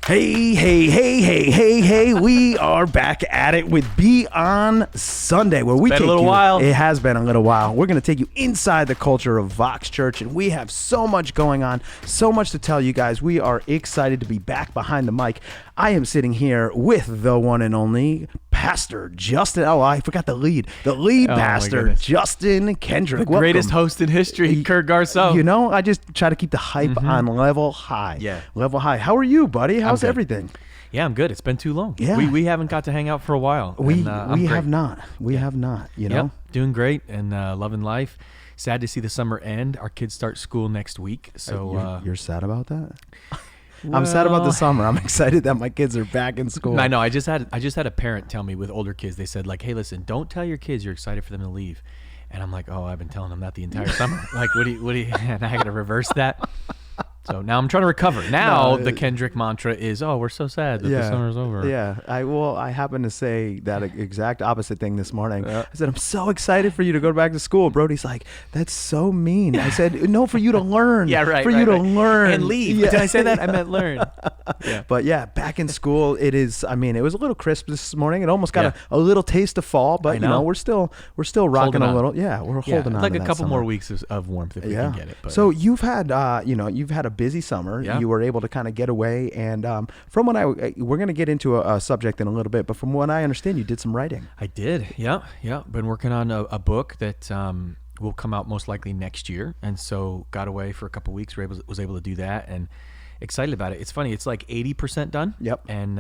Hey, we are back at it with Be On Sunday, where we take you. It has been a little while. We're going to take you inside the culture of Vox Church, and we have so much going on, so much to tell you guys. We are excited to be back behind the mic. I am sitting here with the one and only Pastor Justin. Oh, I forgot the lead pastor, Justin Kendrick. The greatest host in history, Kurt Garceau. You know, I just try to keep the hype on level high. Yeah. Level high. How are you, buddy? How's everything? Yeah, I'm good. It's been too long. Yeah. We haven't got to hang out for a while. We have not. We have not, you know? Yep. Doing great and loving life. Sad to see the summer end. Our kids start school next week. So you're sad about that? I'm sad about the summer. I'm excited that my kids are back in school. I know. I just had a parent tell me with older kids. They said, like, hey, listen, don't tell your kids you're excited for them to leave. And I'm like, oh, I've been telling them that the entire summer. Like, what do you? And I got to reverse that. So now I'm trying to recover. Now the Kendrick mantra is, oh, we're so sad that the summer's over. Yeah. I happened to say that exact opposite thing this morning. I said, I'm so excited for you to go back to school. Brody's like, that's so mean. I said, no, for you to learn. Yeah, right. For you to learn. And leave. Yeah. Did I say that? I meant learn. Yeah. But yeah, back in school, it is, I mean, it was a little crisp this morning. It almost got a little taste of fall, but you know, we're still rocking a little. Yeah, we're holding on. Like to a couple summer. more weeks of warmth if we can get it. But. So you've had, you've had a busy summer. Yeah. You were able to kind of get away, and from what we're going to get into a subject in a little bit, but from what I understand, you did some writing. I did. Yeah. Been working on a book that will come out most likely next year, and so got away for a couple weeks. Was able to do that, and excited about it. It's funny. It's like 80% done. Yep. And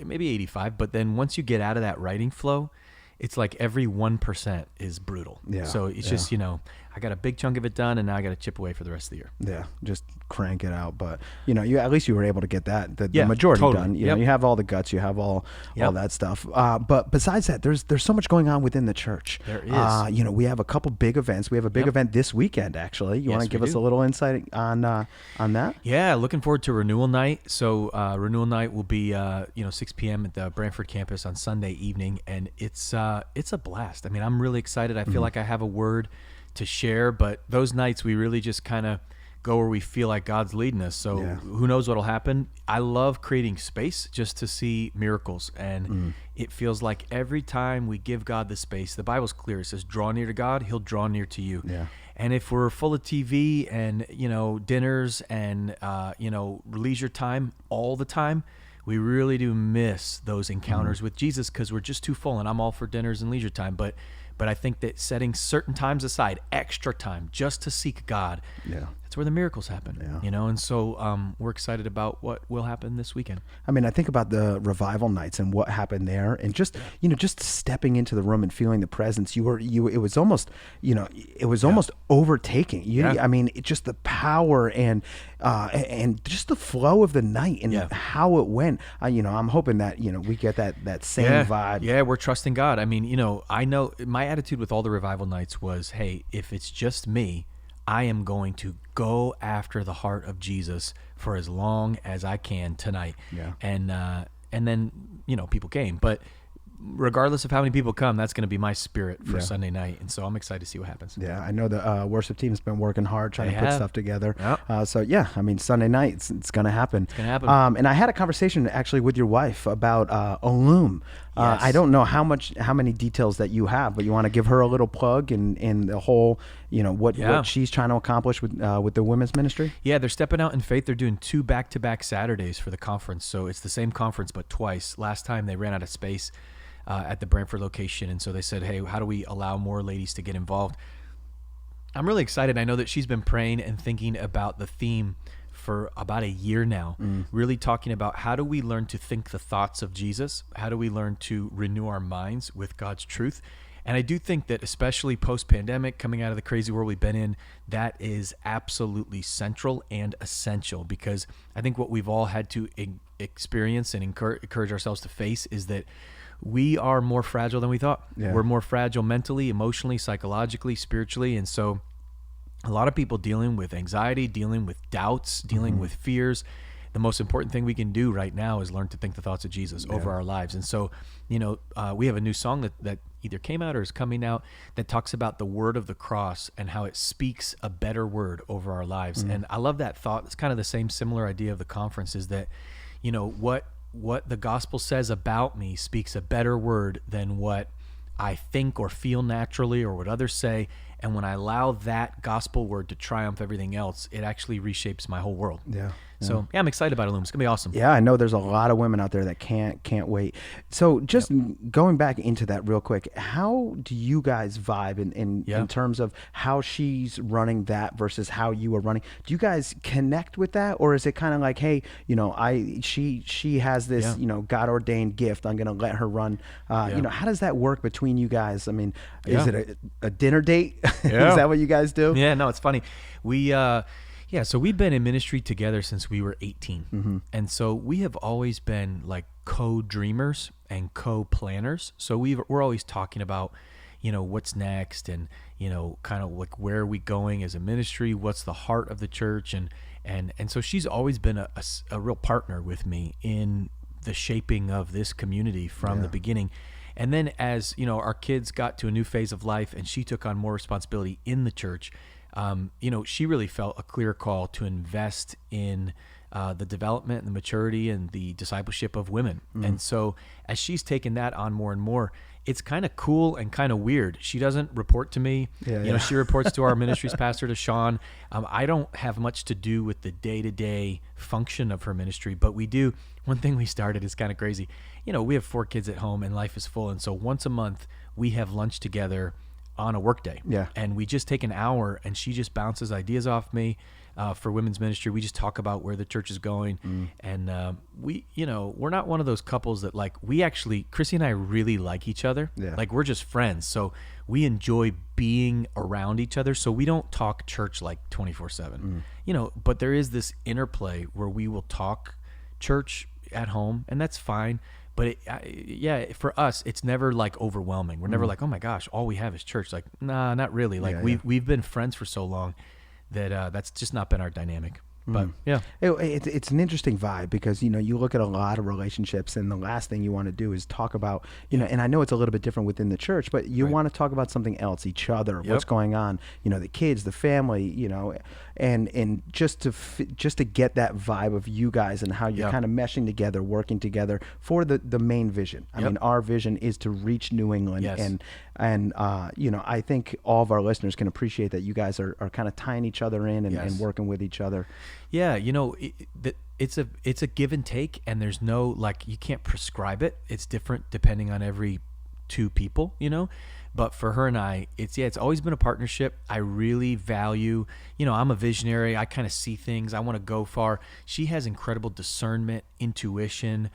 maybe 85, but then once you get out of that writing flow, it's like every 1% is brutal. Yeah. So it's just, I got a big chunk of it done, and now I got to chip away for the rest of the year. Yeah, just crank it out. But at least you were able to get the majority done. You know, you have all the guts, you have all that stuff. But besides that, there's so much going on within the church. There is. We have a couple big events. We have a big event this weekend, actually. You want to give us a little insight on that? Yeah, looking forward to Renewal Night. So Renewal Night will be 6 p.m. at the Brantford campus on Sunday evening, and it's a blast. I mean, I'm really excited. I feel like I have a word to share, but those nights we really just kind of go where we feel like God's leading us. So who knows what'll happen. I love creating space just to see miracles, and it feels like every time we give God the space, the Bible's clear. It says, draw near to God, he'll draw near to you. Yeah. And if we're full of TV and dinners and leisure time all the time, we really do miss those encounters with Jesus because we're just too full. And I'm all for dinners and leisure time, but I think that setting certain times aside, extra time, just to seek God, that's where the miracles happen. And so we're excited about what will happen this weekend. I mean, I think about the revival nights and what happened there, and just stepping into the room and feeling the presence. It was almost almost overtaking. I mean, just the power and just the flow of the night and how it went. I'm hoping that we get that same vibe. Yeah, we're trusting God. I mean, I know my attitude with all the revival nights was, hey, if it's just me, I am going to go after the heart of Jesus for as long as I can tonight. Yeah. And then people came, but regardless of how many people come, that's going to be my spirit for Sunday night. And so I'm excited to see what happens. Yeah, I know the worship team's been working hard trying to put stuff together. Yep. I mean, Sunday night, it's going to happen. It's going to happen. And I had a conversation actually with your wife about Olum. Yes. I don't know how many details that you have, but you want to give her a little plug in the whole, what she's trying to accomplish with the women's ministry? Yeah, they're stepping out in faith. They're doing 2 back-to-back Saturdays for the conference. So it's the same conference, but twice. Last time they ran out of space at the Brantford location, and so they said, hey, how do we allow more ladies to get involved? I'm really excited. I know that she's been praying and thinking about the theme for about a year now, really talking about how do we learn to think the thoughts of Jesus? How do we learn to renew our minds with God's truth? And I do think that especially post-pandemic, coming out of the crazy world we've been in, that is absolutely central and essential, because I think what we've all had to experience and encourage ourselves to face is that we are more fragile than we thought. Yeah. We're more fragile mentally, emotionally, psychologically, spiritually. And so a lot of people dealing with anxiety, dealing with doubts, dealing with fears. The most important thing we can do right now is learn to think the thoughts of Jesus over our lives. And so, we have a new song that either came out or is coming out that talks about the word of the cross and how it speaks a better word over our lives. And I love that thought. It's kind of the same similar idea of the conference, is that what the gospel says about me speaks a better word than what I think or feel naturally or what others say. And when I allow that gospel word to triumph everything else, it actually reshapes my whole world. Yeah. So I'm excited about Illume. It's gonna be awesome. Yeah, I know there's a lot of women out there that can't wait. So just going back into that real quick, how do you guys vibe in terms of how she's running that versus how you are running? Do you guys connect with that, or is it kind of like, hey, she has this God ordained gift, I'm gonna let her run? How does that work between you guys? I mean, is it a dinner date? Is that what you guys do? Yeah, no, it's funny. So we've been in ministry together since we were 18. Mm-hmm. And so we have always been like co-dreamers and co-planners. So we're always talking about, what's next and, kind of like where are we going as a ministry? What's the heart of the church? And so she's always been a real partner with me in the shaping of this community from the beginning. And then as, our kids got to a new phase of life and she took on more responsibility in the church, she really felt a clear call to invest in the development and the maturity and the discipleship of women. And so as she's taken that on more and more, it's kind of cool and kind of weird. She doesn't report to me. She reports to our ministries pastor, to Sean. I don't have much to do with the day-to-day function of her ministry, but we do. One thing we started is kind of crazy. We have 4 kids at home and life is full. And so once a month we have lunch together on a work day. And we just take an hour and she just bounces ideas off me for women's ministry. We just talk about where the church is going. And we're not one of those couples that Chrissy and I really like each other. Like we're just friends. So we enjoy being around each other. So we don't talk church like 24/7, but there is this interplay where we will talk church at home, and that's fine. But for us, it's never like overwhelming. We're never like, oh my gosh, all we have is church. Like, nah, not really. Like we've been friends for so long that that's just not been our dynamic. But it's an interesting vibe because, you look at a lot of relationships and the last thing you want to do is talk about, and I know it's a little bit different within the church, but you want to talk about something else, each other, what's going on, the kids, the family, and just to get that vibe of you guys and how you're kind of meshing together, working together for the main vision. I mean, our vision is to reach New England, and I think all of our listeners can appreciate that you guys are kind of tying each other in and working with each other. Yeah, it's a give and take, and there's no you can't prescribe it. It's different depending on every 2 people, But for her and I, it's always been a partnership. I really value, I'm a visionary. I kind of see things. I want to go far. She has incredible discernment, intuition,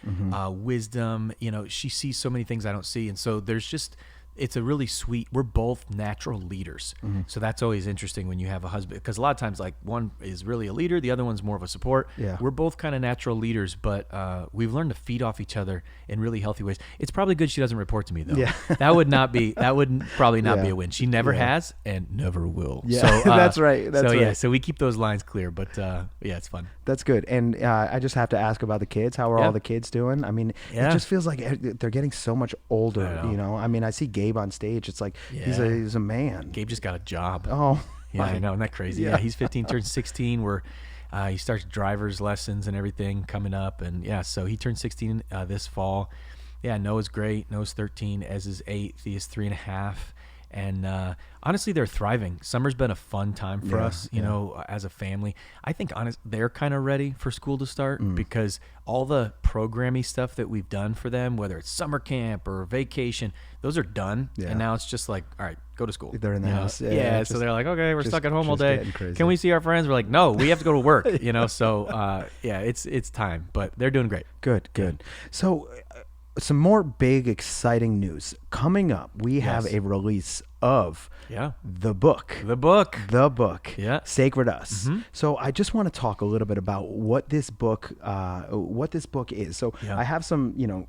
wisdom. She sees so many things I don't see, and so it's a really sweet, we're both natural leaders. So that's always interesting when you have a husband, because a lot of times one is really a leader, the other one's more of a support. We're both kind of natural leaders, but we've learned to feed off each other in really healthy ways. It's probably good she doesn't report to me though. That would probably not be a win. She never has and never will. So that's right. So we keep those lines clear, but it's fun. That's good. And I just have to ask about the kids. How are all the kids doing? I mean, it just feels like they're getting so much older, I mean, I see Gabe on stage. It's like he's a man. Gabe just got a job. Oh, yeah, I know. Isn't that crazy? Yeah, he's 15, turns 16. He starts driver's lessons and everything coming up, and so he turned 16 this fall. Yeah, Noah's great. Noah's 13. Ez is 8. Thea's 3.5. And honestly, they're thriving. Summer's been a fun time for us, you know, as a family. I think they're kind of ready for school to start because all the programmy stuff that we've done for them, whether it's summer camp or vacation, those are done. And now it's just like, all right, go to school. They're in the house. So they're like, okay, we're stuck at home all day. Can we see our friends? We're like, no, we have to go to work, you know? So it's time, but they're doing great. Good. So some more big, exciting news coming up. We have a release of the book, Sacred Us. So I just want to talk a little bit about what this book is. So I have some,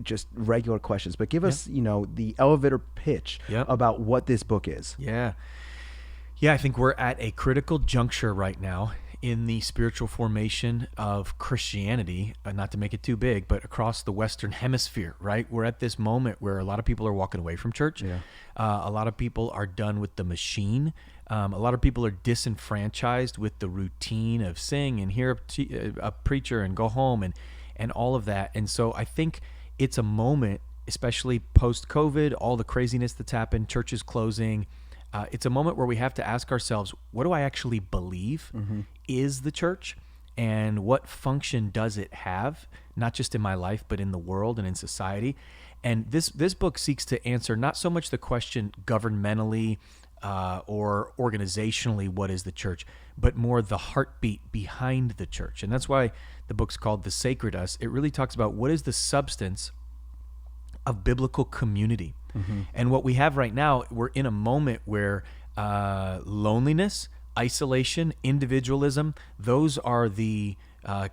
just regular questions, but give us, the elevator pitch about what this book is. I think we're at a critical juncture right now in the spiritual formation of Christianity, not to make it too big, but across the Western Hemisphere, right? We're at this moment where a lot of people are walking away from church. A lot of people are done with the machine. A lot of people are disenfranchised with the routine of sing and hear a preacher and go home. and all of that. And so I think it's a moment, especially post-COVID, all the craziness that's happened, churches closing. It's a moment where we have to ask ourselves, what do I actually believe is the church? And what function does it have, not just in my life, but in the world and in society? And this book seeks to answer not so much the question governmentally or organizationally, what is the church, but more the heartbeat behind the church. And that's why the book's called The Sacred Us. It really talks about what is the substance of biblical community. And what we have right now, we're in a moment where loneliness, isolation, individualism, those are the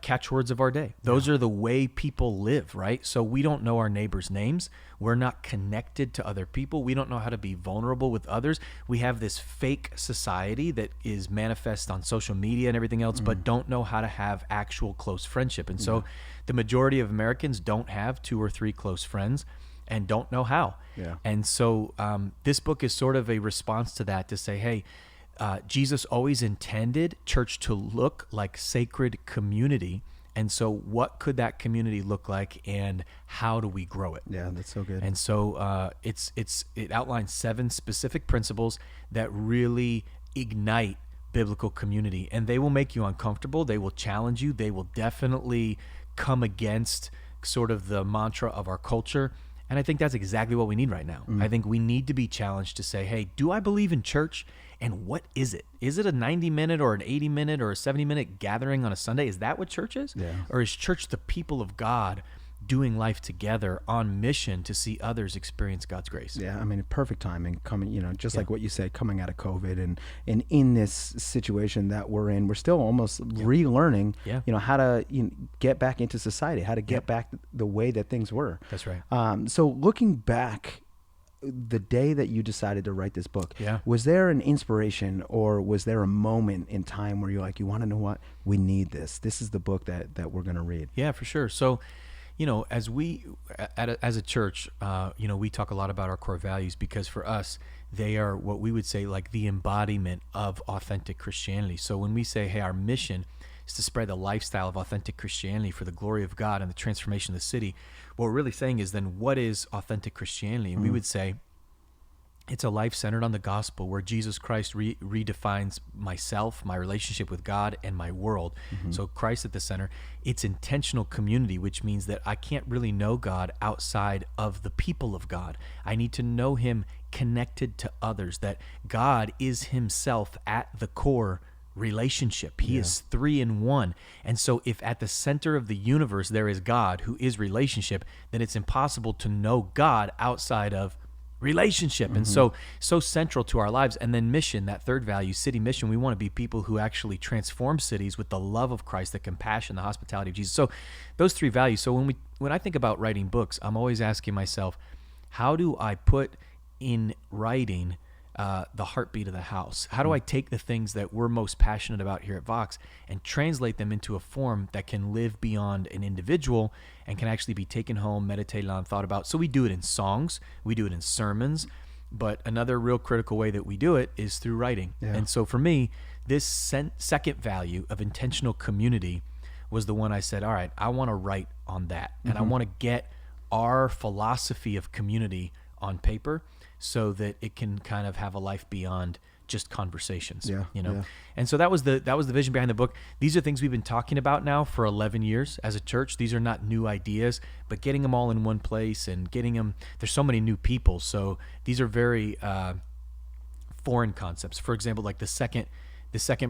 catchwords of our day. Those are the way people live, right? So we don't know our neighbors' names. We're not connected to other people. We don't know how to be vulnerable with others. We have this fake society that is manifest on social media and everything else, but don't know how to have actual close friendship. And so the majority of Americans don't have 2 or 3 close friends and don't know how. And so this book is sort of a response to that, to say, hey, Jesus always intended church to look like sacred community. And so what could that community look like, and how do we grow it? Yeah, that's so good. And so it outlines 7 specific principles that really ignite biblical community, and they will make you uncomfortable. They will challenge you. They will definitely come against sort of the mantra of our culture. And I think that's exactly what we need right now. I think we need to be challenged to say, hey, do I believe in church? And what is it? Is it a 90-minute or an 80-minute or a 70-minute gathering on a Sunday? Is that what church is? Or is church the people of God doing life together on mission to see others experience God's grace? Yeah, I mean, perfect timing coming, just like what you said, coming out of COVID and in this situation that we're in, we're still almost relearning, how to get back into society, how to get back the way that things were. That's right. So looking back, the day that you decided to write this book, was there an inspiration, or was there a moment in time where you're like, you want to know what? We need this. This is the book that we're going to read. Yeah, for sure. So, as we, as a church, we talk a lot about our core values, because for us, they are what we would say like the embodiment of authentic Christianity. So when we say, hey, our mission is to spread the lifestyle of authentic Christianity for the glory of God and the transformation of the city, what we're really saying is, then what is authentic Christianity? And we would say it's a life centered on the gospel, where Jesus Christ redefines myself, my relationship with God, and my world. So Christ at the center. It's intentional community, which means that I can't really know God outside of the people of God. I need to know him connected to others, that God is himself at the core relationship. He is 3 in 1. And so if at the center of the universe there is God, who is relationship, then it's impossible to know God outside of relationship. And so central to our lives. And then mission, that third value, city mission. We want to be people who actually transform cities with the love of Christ, the compassion, the hospitality of Jesus. So those 3 values. So when I think about writing books, I'm always asking myself, how do I put in writing the heartbeat of the house? How do I take the things that we're most passionate about here at Vox and translate them into a form that can live beyond an individual and can actually be taken home, meditated on, thought about? So we do it in songs, we do it in sermons, but another real critical way that we do it is through writing. And so for me, this second value of intentional community was the one I said, all right, I want to write on that. And I want to get our philosophy of community on paper, so that it can kind of have a life beyond just conversations, And so that was the vision behind the book. These are things we've been talking about now for 11 years as a church. These are not new ideas, but getting them all in one place and getting them, there's so many new people. So these are very foreign concepts. For example, like the second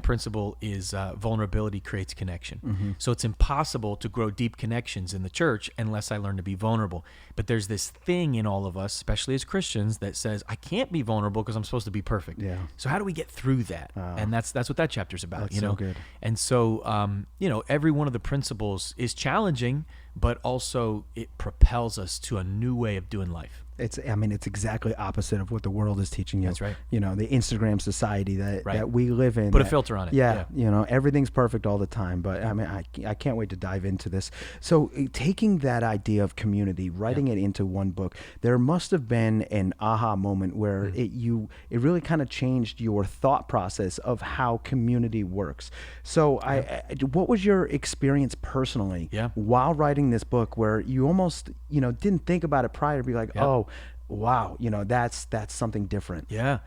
principle is vulnerability creates connection. So it's impossible to grow deep connections in the church unless I learn to be vulnerable. But there's this thing in all of us, especially as Christians, that says, I can't be vulnerable because I'm supposed to be perfect. So how do we get through that? And that's what that chapter's about. That's so good. And so, every one of the principles is challenging, but also it propels us to a new way of doing life. It's exactly opposite of what the world is teaching you. That's right. The Instagram society that we live in. Put a filter on it. Yeah. Everything's perfect all the time. But I can't wait to dive into this. So taking that idea of community, writing it into one book, there must have been an aha moment where it really kind of changed your thought process of how community works. So what was your experience personally while writing this book, where you almost, didn't think about it prior to be like, oh, wow, that's something different. Yeah.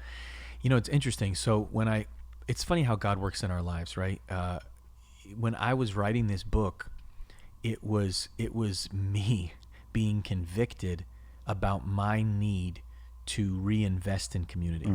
It's interesting. So it's funny how God works in our lives, right? When I was writing this book, it was me being convicted about my need to reinvest in community.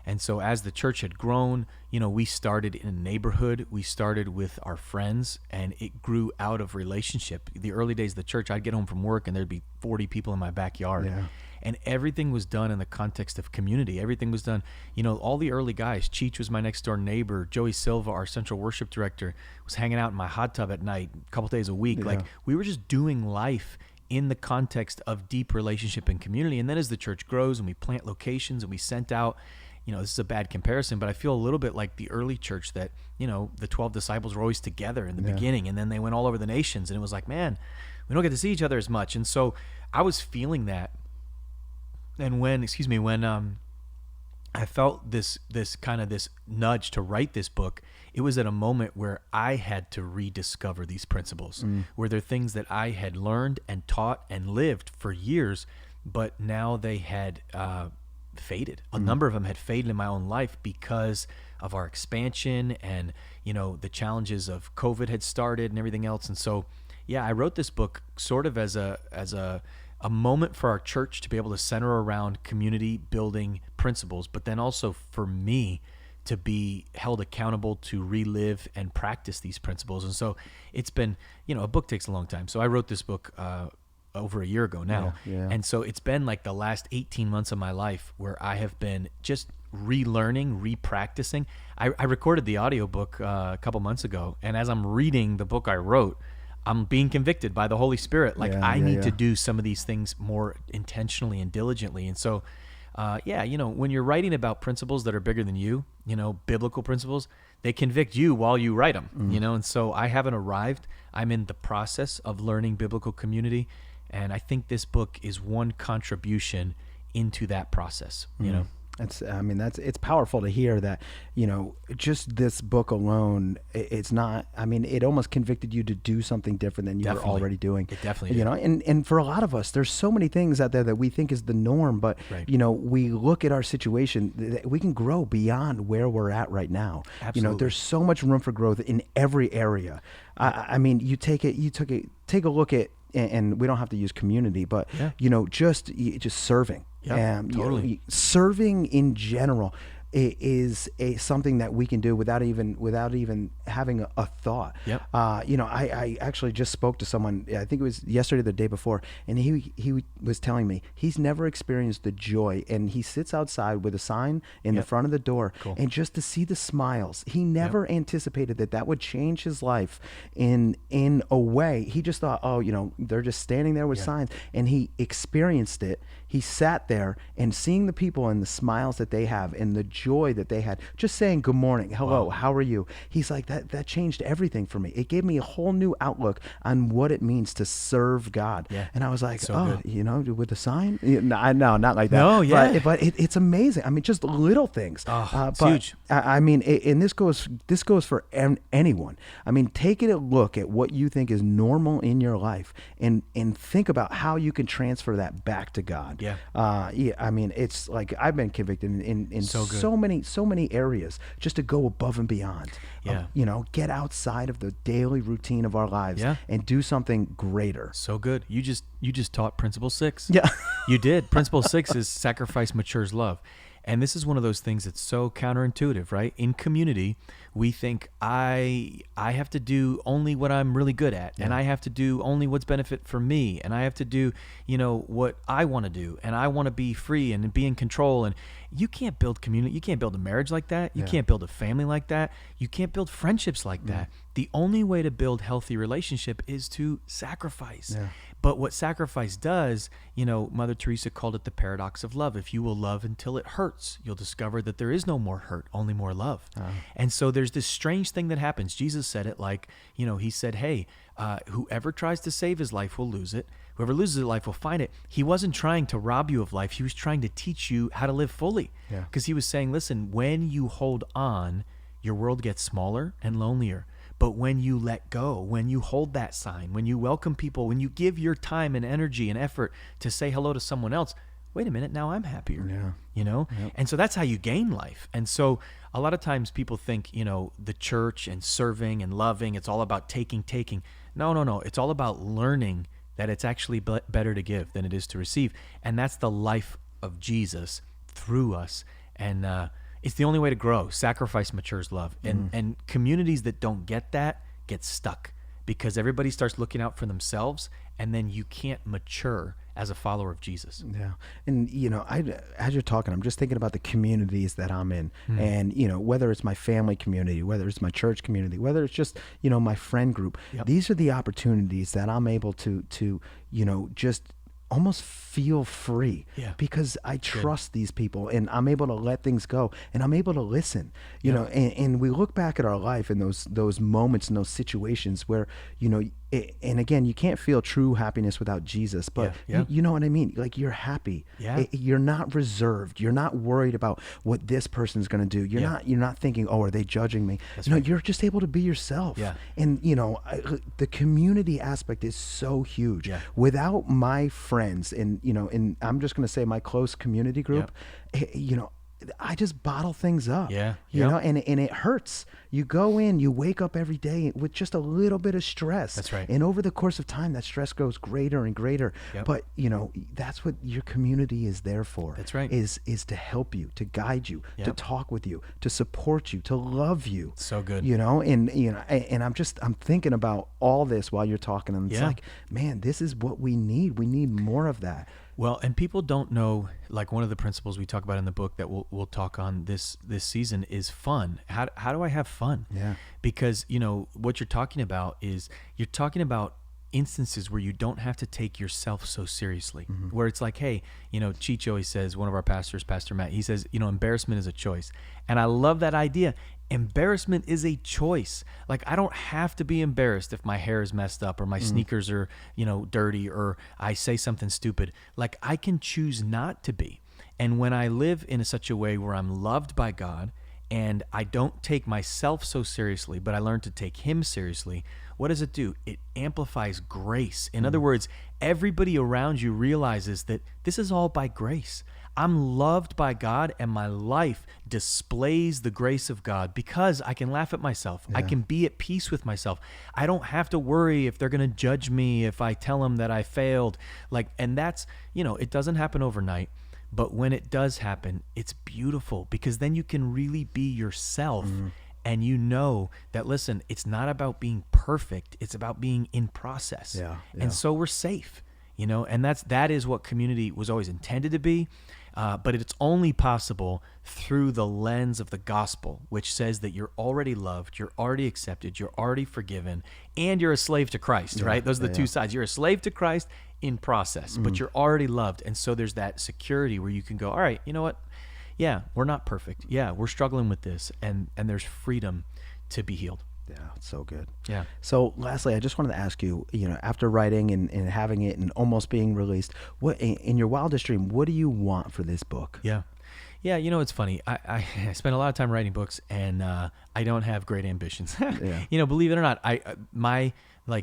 And so as the church had grown, we started in a neighborhood, we started with our friends, and it grew out of relationship. The early days of the church, I'd get home from work and there'd be 40 people in my backyard. Yeah. And everything was done in the context of community. Everything was done, all the early guys. Cheech was my next door neighbor. Joey Silva, our central worship director, was hanging out in my hot tub at night a couple days a week. Yeah. Like, we were just doing life in the context of deep relationship and community. And then as the church grows and we plant locations and we sent out, this is a bad comparison, but I feel a little bit like the early church that, the 12 disciples were always together in the beginning, and then they went all over the nations, and it was like, man, we don't get to see each other as much. And so I was feeling that. And when I felt this nudge to write this book, it was at a moment where I had to rediscover these principles, where they're things that I had learned and taught and lived for years, but now they had faded. A number of them had faded in my own life because of our expansion and, the challenges of COVID had started and everything else. And so, I wrote this book sort of as a moment for our church to be able to center around community building principles, but then also for me to be held accountable to relive and practice these principles. And so it's been, a book takes a long time. So I wrote this book over a year ago now. Yeah. And so it's been like the last 18 months of my life where I have been just relearning, repracticing. I recorded the audiobook a couple months ago, and as I'm reading the book I wrote, I'm being convicted by the Holy Spirit. Like, I need to do some of these things more intentionally and diligently. And so, when you're writing about principles that are bigger than you, biblical principles, they convict you while you write them, and so I haven't arrived. I'm in the process of learning biblical community. And I think this book is one contribution into that process, It's powerful to hear that, just this book alone, it's not, it almost convicted you to do something different than you were already doing. It definitely and for a lot of us, there's so many things out there that we think is the norm, but, we look at our situation, we can grow beyond where we're at right now. Absolutely. There's so much room for growth in every area. You take a look at, and we don't have to use community, but, just serving. Yeah, totally. Serving in general is something that we can do without even having a thought. Yep. I actually just spoke to someone, I think it was yesterday or the day before, and he was telling me he's never experienced the joy, and he sits outside with a sign in the front of the door, and just to see the smiles, he never anticipated that would change his life in a way. He just thought, they're just standing there with signs, and he experienced it. He sat there and seeing the people and the smiles that they have and the joy that they had, just saying good morning, hello, how are you? He's like, that changed everything for me. It gave me a whole new outlook on what it means to serve God. Yeah. And I was like, with the sign? No, not like that. No, yeah. But it's amazing. Just little things. It's huge. And this goes for anyone. Take a look at what you think is normal in your life and think about how you can transfer that back to God. Yeah. It's like I've been convicted in so many areas just to go above and beyond. Yeah. Get outside of the daily routine of our lives and do something greater. So good. You just taught Principle 6. Yeah. You did. Principle 6 is sacrifice matures love. And this is one of those things that's so counterintuitive, right? In community, we think I have to do only what I'm really good at, and I have to do only what's benefit for me, and I have to do, what I want to do, and I want to be free and be in control. And you can't build community. You can't build a marriage like that. You can't build a family like that. You can't build friendships like that the only way to build healthy relationship is to sacrifice. Yeah. But what sacrifice does, Mother Teresa called it the paradox of love. If you will love until it hurts, you'll discover that there is no more hurt, only more love. And so there's this strange thing that happens. Jesus said it like, he said, hey, whoever tries to save his life will lose it. Whoever loses his life will find it. He wasn't trying to rob you of life. He was trying to teach you how to live fully. Because he was saying, listen, when you hold on, your world gets smaller and lonelier. But when you let go, when you hold that sign, when you welcome people, when you give your time and energy and effort to say hello to someone else, wait a minute, now I'm happier, And so that's how you gain life. And so a lot of times people think, the church and serving and loving, it's all about taking. No. It's all about learning that it's actually better to give than it is to receive. And that's the life of Jesus through us. And it's the only way to grow. Sacrifice matures love. And communities that don't get that get stuck because everybody starts looking out for themselves, and then you can't mature as a follower of Jesus. Yeah. And, as you're talking, I'm just thinking about the communities that I'm in. And, whether it's my family community, whether it's my church community, whether it's just, my friend group, these are the opportunities that I'm able to just almost feel free because I trust these people, and I'm able to let things go, and I'm able to listen, and we look back at our life in those moments and those situations where, and again, you can't feel true happiness without Jesus, but you know what I mean? Like, you're happy. You're not reserved. You're not worried about what this person's going to do. You're not thinking, oh, are they judging me? Right. You're just able to be yourself. And, the community aspect is so huge. Without my friends and, and I'm just going to say my close community group, I just bottle things up, and it hurts. You go in, you wake up every day with just a little bit of stress. That's right. And over the course of time, that stress grows greater and greater. But, that's what your community is there for. That's right. Is to help you, to guide you, to talk with you, to support you, to love you. So good. And I'm thinking about all this while you're talking, and it's like, man, this is what we need. We need more of that. Well, and people don't know, like, one of the principles we talk about in the book that we'll talk on this season is fun. How do I have fun? Because, what you're talking about is you're talking about instances where you don't have to take yourself so seriously, where it's like, hey, Cheech always says, one of our pastors, Pastor Matt, he says, embarrassment is a choice. And I love that idea. Embarrassment is a choice. Like, I don't have to be embarrassed if my hair is messed up or my sneakers are, dirty, or I say something stupid. Like, I can choose not to be. And when I live in such a way where I'm loved by God and I don't take myself so seriously, but I learn to take him seriously, what does it do? It amplifies grace. In other words, everybody around you realizes that this is all by grace. I'm loved by God, and my life displays the grace of God because I can laugh at myself. I can be at peace with myself. I don't have to worry if they're going to judge me if I tell them that I failed. And that's, it doesn't happen overnight. But when it does happen, it's beautiful because then you can really be yourself. And that, listen, it's not about being perfect. It's about being in process. And so we're safe, and that is what community was always intended to be. But it's only possible through the lens of the gospel, which says that you're already loved, you're already accepted, you're already forgiven, and you're a slave to Christ, right? Those are the two sides. You're a slave to Christ in process, but you're already loved. And so there's that security where you can go, all right, you know what? Yeah, we're not perfect. Yeah, we're struggling with this. And there's freedom to be healed. Yeah, it's so good. Yeah. So lastly, I just wanted to ask you, after writing and having it and almost being released, what in your wildest dream, what do you want for this book? Yeah. It's funny. I spend a lot of time writing books, and I don't have great ambitions. Believe it or not,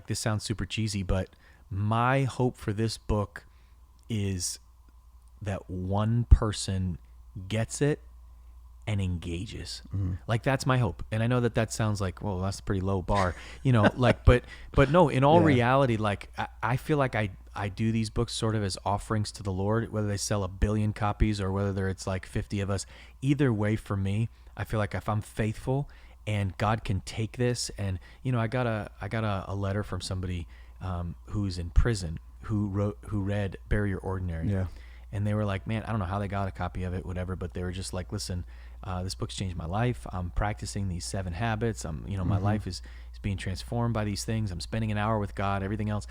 this sounds super cheesy, but my hope for this book is that one person gets it and engages. Like, that's my hope. And I know that sounds like, well, that's a pretty low bar, but no, in all reality, like, I feel like I do these books sort of as offerings to the Lord, whether they sell 1 billion copies or whether it's like 50 of us. Either way, for me, I feel like if I'm faithful and God can take this, and, I got a letter from somebody who's in prison who read Bury Your Ordinary. and they were like, man, I don't know how they got a copy of it, whatever, but they were just like, listen, this book's changed my life. I'm practicing these 7 habits. My life is being transformed by these things. I'm spending an hour with God, everything else.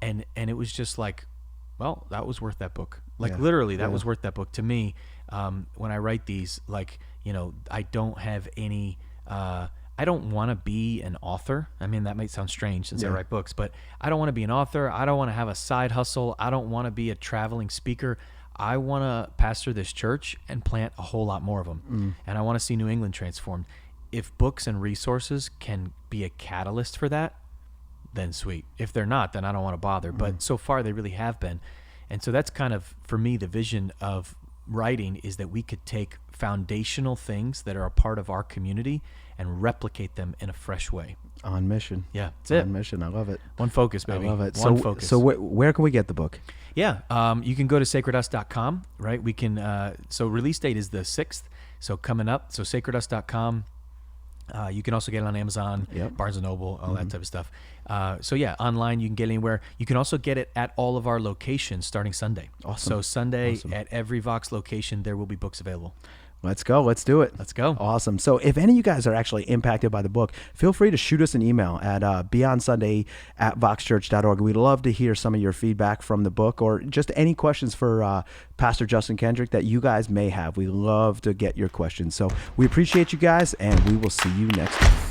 And it was just like, well, that was worth that book. Like literally that was worth that book to me. When I write these, like, I don't have any, I don't want to be an author. I mean, that might sound strange since I write books, but I don't want to be an author. I don't want to have a side hustle. I don't want to be a traveling speaker. I want to pastor this church and plant a whole lot more of them. And I want to see New England transformed. If books and resources can be a catalyst for that, then sweet. If they're not, then I don't want to bother. But so far they really have been. And so that's kind of, for me, the vision of writing is that we could take foundational things that are a part of our community and replicate them in a fresh way. On mission. Yeah, that's it. On mission. I love it. One focus, baby. I love it. One focus. So where can we get the book? Yeah, you can go to sacredus.com, right? We can, so release date is the 6th, so coming up. So sacredus.com. You can also get it on Amazon, Barnes & Noble, all that type of stuff. So yeah, online, you can get it anywhere. You can also get it at all of our locations starting Sunday. Awesome. So Sunday at every Vox location, there will be books available. Let's go. Let's do it. Let's go. Awesome. So if any of you guys are actually impacted by the book, feel free to shoot us an email at beyondsunday@voxchurch.org. We'd love to hear some of your feedback from the book or just any questions for Pastor Justin Kendrick that you guys may have. We love to get your questions. So we appreciate you guys, and we will see you next time.